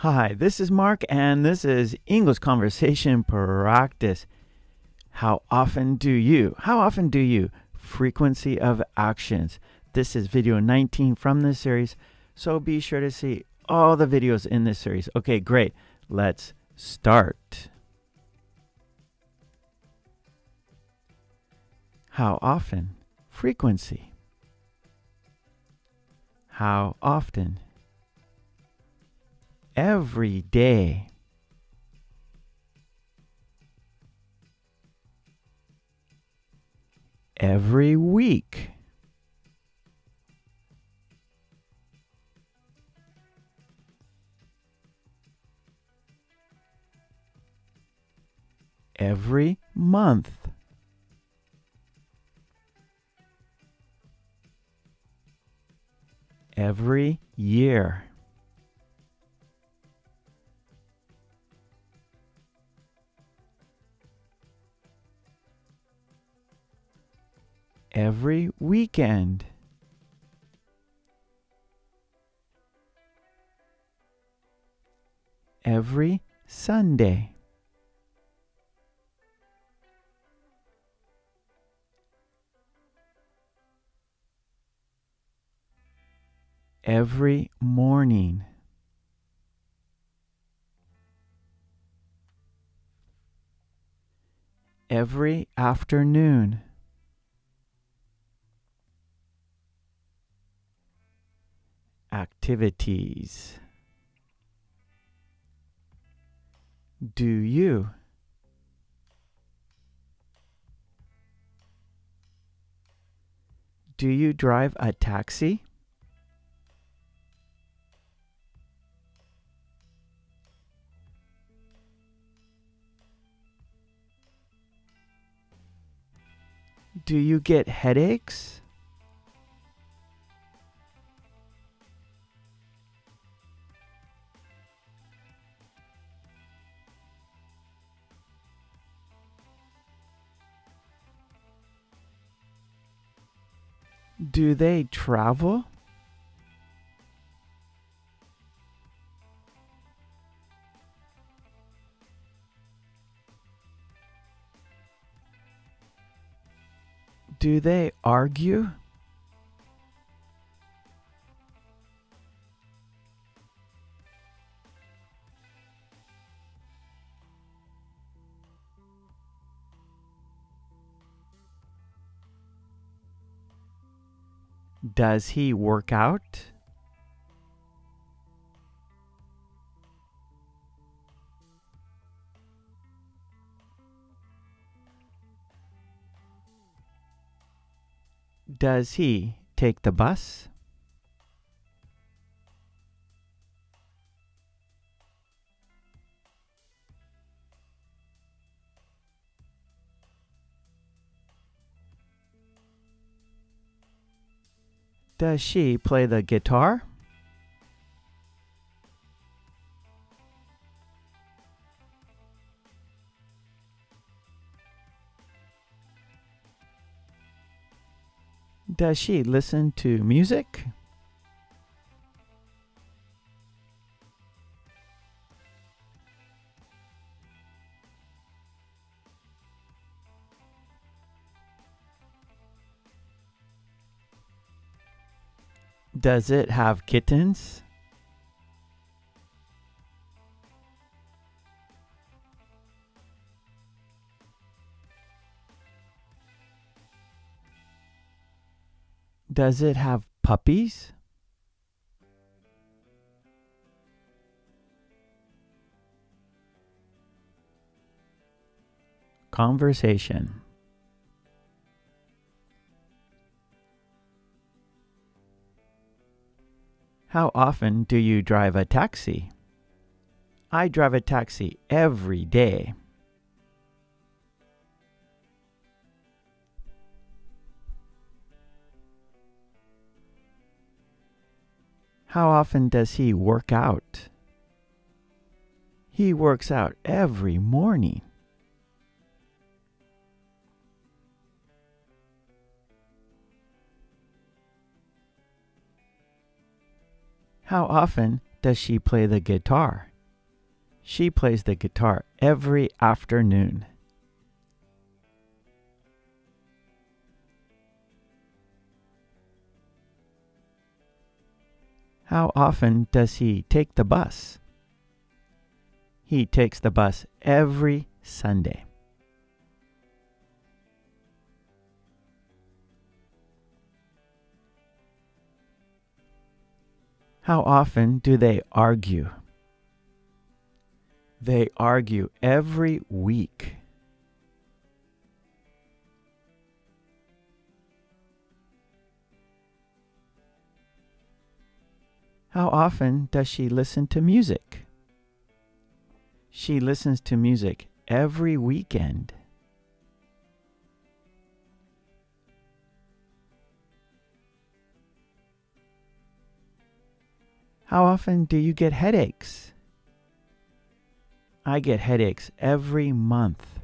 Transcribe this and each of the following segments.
Hi, this is Mark, and this is English Conversation Practice. How often do you? How often do you? Frequency of actions. This is video 19 from this series, so be sure to see all the videos in this series. Okay, great. Let's start. How often? Frequency. How often? Every day. Every week. Every month. Every year. Every weekend. Every Sunday. Every morning. Every afternoon. Activities. Do you? Do you drive a taxi? Do you get headaches? Do they travel? Do they argue? Does he work out? Does he take the bus? Does she play the guitar? Does she listen to music? Does it have kittens? Does it have puppies? Conversation. How often do you drive a taxi? I drive a taxi every day. How often does he work out? He works out every morning. How often does she play the guitar? She plays the guitar every afternoon. How often does he take the bus? He takes the bus every Sunday. How often do they argue? They argue every week. How often does she listen to music? She listens to music every weekend. How often do you get headaches? I get headaches every month.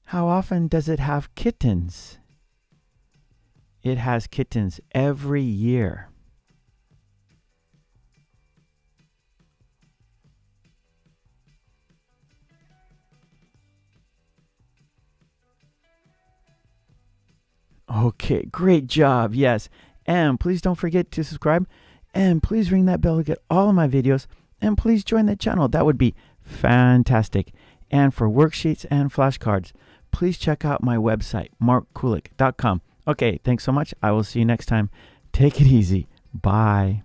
How often does it have kittens? It has kittens every year. Okay, great job. Yes. And please don't forget to subscribe. And please ring that bell to get all of my videos. And please join the channel. That would be fantastic. And for worksheets and flashcards, please check out my website, markkulek.com. Okay, thanks so much. I will see you next time. Take it easy. Bye.